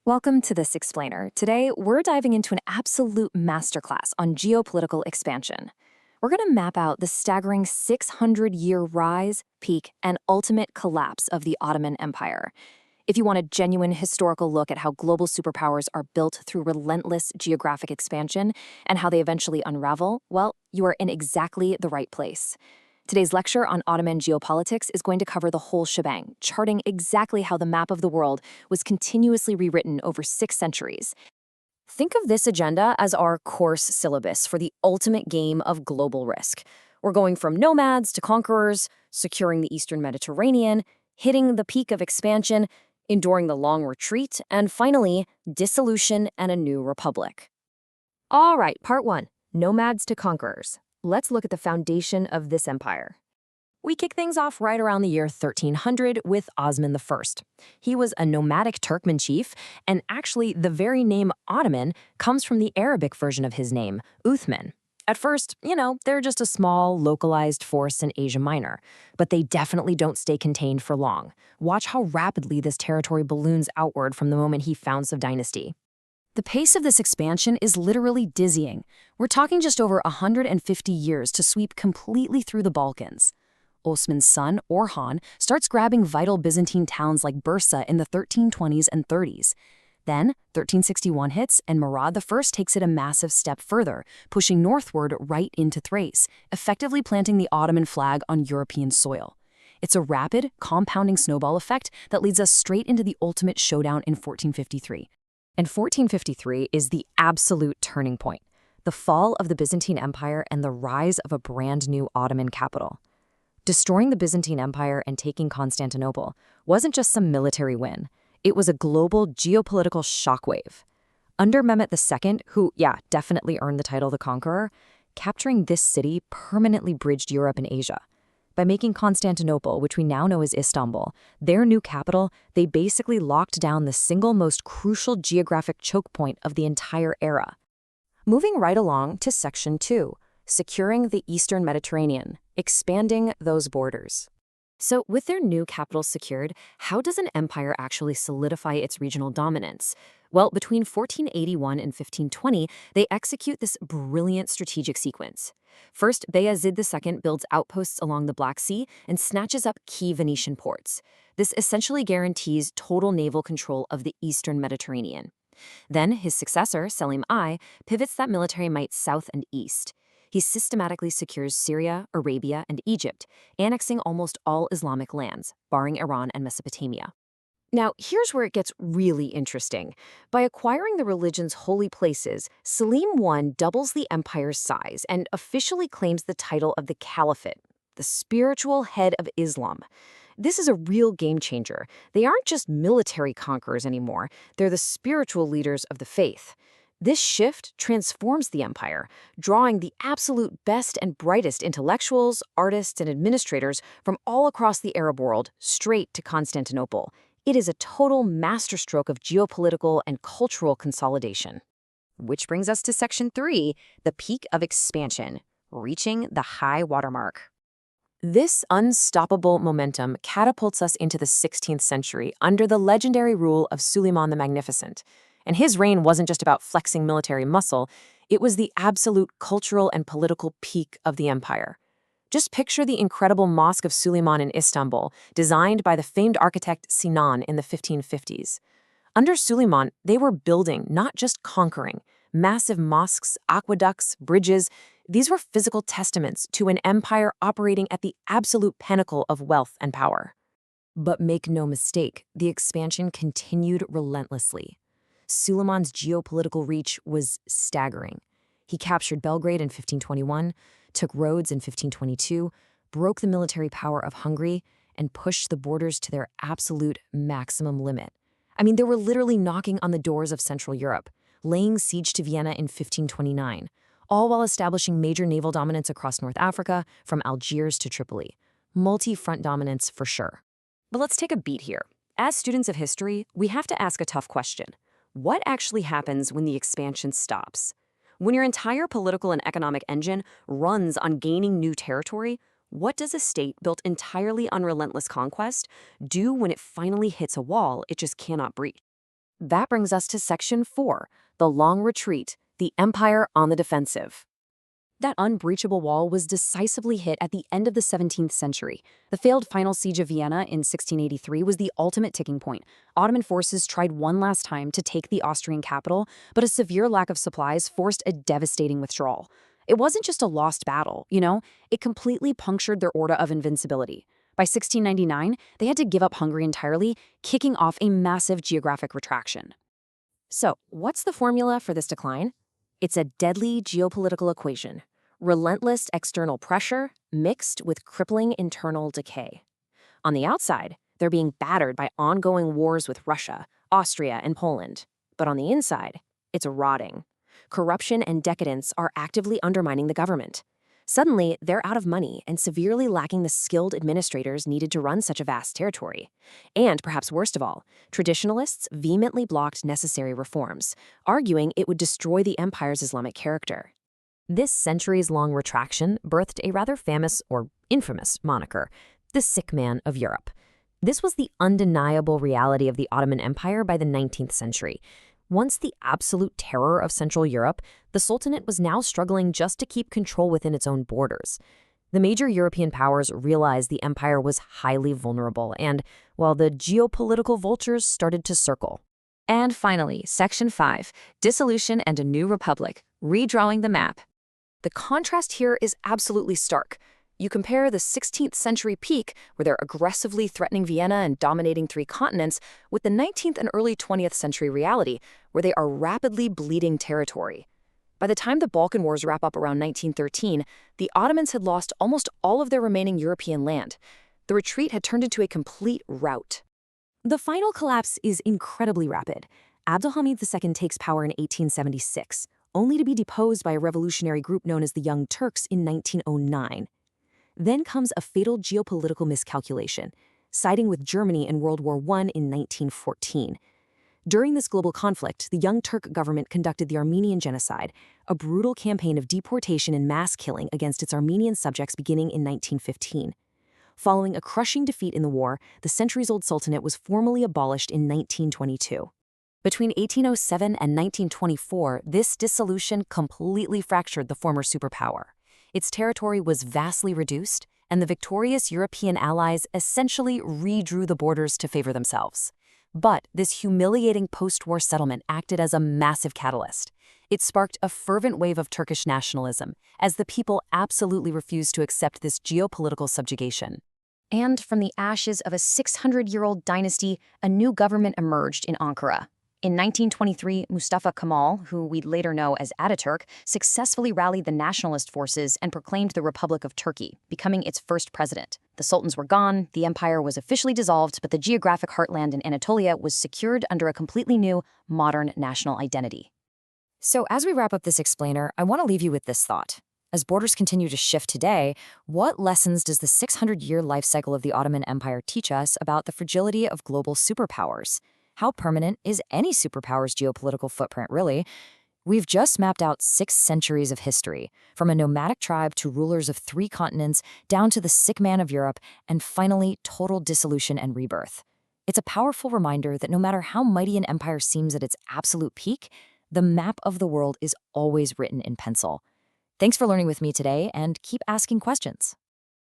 Welcome to This Explainer. Today, we're diving into an absolute masterclass on geopolitical expansion. We're going to map out the staggering 600-year rise, peak, and ultimate collapse of the Ottoman Empire. If you want a genuine historical look at how global superpowers are built through relentless geographic expansion and how they eventually unravel, well, you are in exactly the right place. Today's lecture on Ottoman geopolitics is going to cover the whole shebang, charting exactly how the map of the world was continuously rewritten over 6 centuries. Think of this agenda as our course syllabus for the ultimate game of global risk. We're going from nomads to conquerors, securing the Eastern Mediterranean, hitting the peak of expansion, enduring the long retreat, and finally, dissolution and a new republic. All right, part 1, nomads to conquerors. Let's look at the foundation of this empire. We kick things off right around the year 1300 with Osman I. He was a nomadic Turkmen chief, and actually the very name Ottoman comes from the Arabic version of his name, Uthman. At first, they're just a small, localized force in Asia Minor, but they definitely don't stay contained for long. Watch how rapidly this territory balloons outward from the moment he founds the dynasty. The pace of this expansion is literally dizzying. We're talking just over 150 years to sweep completely through the Balkans. Osman's son, Orhan, starts grabbing vital Byzantine towns like Bursa in the 1320s and 30s. Then, 1361 hits, and Murad I takes it a massive step further, pushing northward right into Thrace, effectively planting the Ottoman flag on European soil. It's a rapid, compounding snowball effect that leads us straight into the ultimate showdown in 1453. And 1453 is the absolute turning point, the fall of the Byzantine Empire and the rise of a brand new Ottoman capital. Destroying the Byzantine Empire and taking Constantinople wasn't just some military win. It was a global geopolitical shockwave. Under Mehmet II, who, definitely earned the title the Conqueror, capturing this city permanently bridged Europe and Asia. By making Constantinople, which we now know as Istanbul, their new capital, they basically locked down the single most crucial geographic choke point of the entire era. Moving right along to Section 2, securing the Eastern Mediterranean, expanding those borders. So with their new capital secured, how does an empire actually solidify its regional dominance? Well, between 1481 and 1520, they execute this brilliant strategic sequence. First, Bayezid II builds outposts along the Black Sea and snatches up key Venetian ports. This essentially guarantees total naval control of the Eastern Mediterranean. Then, his successor, Selim I, pivots that military might south and east. He systematically secures Syria, Arabia, and Egypt, annexing almost all Islamic lands, barring Iran and Mesopotamia. Now, here's where it gets really interesting. By acquiring the religion's holy places, Selim I doubles the empire's size and officially claims the title of the Caliphate, the spiritual head of Islam. This is a real game changer. They aren't just military conquerors anymore, they're the spiritual leaders of the faith. This shift transforms the empire, drawing the absolute best and brightest intellectuals, artists, and administrators from all across the Arab world straight to Constantinople. It is a total masterstroke of geopolitical and cultural consolidation. Which brings us to Section 3, the peak of expansion, reaching the high watermark. This unstoppable momentum catapults us into the 16th century under the legendary rule of Suleiman the Magnificent. And his reign wasn't just about flexing military muscle, it was the absolute cultural and political peak of the empire. Just picture the incredible Mosque of Suleiman in Istanbul, designed by the famed architect Sinan in the 1550s. Under Suleiman, they were building, not just conquering. Massive mosques, aqueducts, bridges, these were physical testaments to an empire operating at the absolute pinnacle of wealth and power. But make no mistake, the expansion continued relentlessly. Suleiman's geopolitical reach was staggering. He captured Belgrade in 1521, took Rhodes in 1522, broke the military power of Hungary, and pushed the borders to their absolute maximum limit. I mean, they were literally knocking on the doors of Central Europe, laying siege to Vienna in 1529, all while establishing major naval dominance across North Africa, from Algiers to Tripoli. Multi-front dominance for sure. But let's take a beat here. As students of history, we have to ask a tough question. What actually happens when the expansion stops? When your entire political and economic engine runs on gaining new territory, what does a state built entirely on relentless conquest do when it finally hits a wall it just cannot breach? That brings us to Section 4, the Long Retreat, the Empire on the Defensive. That unbreachable wall was decisively hit at the end of the 17th century. The failed final siege of Vienna in 1683 was the ultimate ticking point. Ottoman forces tried one last time to take the Austrian capital, but a severe lack of supplies forced a devastating withdrawal. It wasn't just a lost battle, it completely punctured their aura of invincibility. By 1699, they had to give up Hungary entirely, kicking off a massive geographic retraction. So, what's the formula for this decline? It's a deadly geopolitical equation: relentless external pressure mixed with crippling internal decay. On the outside, they're being battered by ongoing wars with Russia, Austria, and Poland. But on the inside, it's rotting. Corruption and decadence are actively undermining the government. Suddenly, they're out of money and severely lacking the skilled administrators needed to run such a vast territory. And, perhaps worst of all, traditionalists vehemently blocked necessary reforms, arguing it would destroy the empire's Islamic character. This centuries-long retraction birthed a rather famous, or infamous, moniker: the sick man of Europe. This was the undeniable reality of the Ottoman Empire by the 19th century. Once the absolute terror of Central Europe, the Sultanate was now struggling just to keep control within its own borders. The major European powers realized the empire was highly vulnerable, and, well, the geopolitical vultures started to circle. And finally, Section 5, Dissolution and a New Republic, Redrawing the Map. The contrast here is absolutely stark. You compare the 16th century peak, where they're aggressively threatening Vienna and dominating 3 continents, with the 19th and early 20th century reality, where they are rapidly bleeding territory. By the time the Balkan Wars wrap up around 1913, the Ottomans had lost almost all of their remaining European land. The retreat had turned into a complete rout. The final collapse is incredibly rapid. Abdulhamid II takes power in 1876, only to be deposed by a revolutionary group known as the Young Turks in 1909. Then comes a fatal geopolitical miscalculation, siding with Germany in World War I in 1914. During this global conflict, the Young Turk government conducted the Armenian Genocide, a brutal campaign of deportation and mass killing against its Armenian subjects beginning in 1915. Following a crushing defeat in the war, the centuries-old Sultanate was formally abolished in 1922. Between 1807 and 1924, this dissolution completely fractured the former superpower. Its territory was vastly reduced, and the victorious European allies essentially redrew the borders to favor themselves. But this humiliating post-war settlement acted as a massive catalyst. It sparked a fervent wave of Turkish nationalism, as the people absolutely refused to accept this geopolitical subjugation. And from the ashes of a 600-year-old dynasty, a new government emerged in Ankara. In 1923, Mustafa Kemal, who we'd later know as Ataturk, successfully rallied the nationalist forces and proclaimed the Republic of Turkey, becoming its first president. The sultans were gone, the empire was officially dissolved, but the geographic heartland in Anatolia was secured under a completely new, modern national identity. So as we wrap up this explainer, I want to leave you with this thought. As borders continue to shift today, what lessons does the 600-year life cycle of the Ottoman Empire teach us about the fragility of global superpowers? How permanent is any superpower's geopolitical footprint, really? We've just mapped out 6 centuries of history, from a nomadic tribe to rulers of 3 continents, down to the sick man of Europe, and finally, total dissolution and rebirth. It's a powerful reminder that no matter how mighty an empire seems at its absolute peak, the map of the world is always written in pencil. Thanks for learning with me today, and keep asking questions.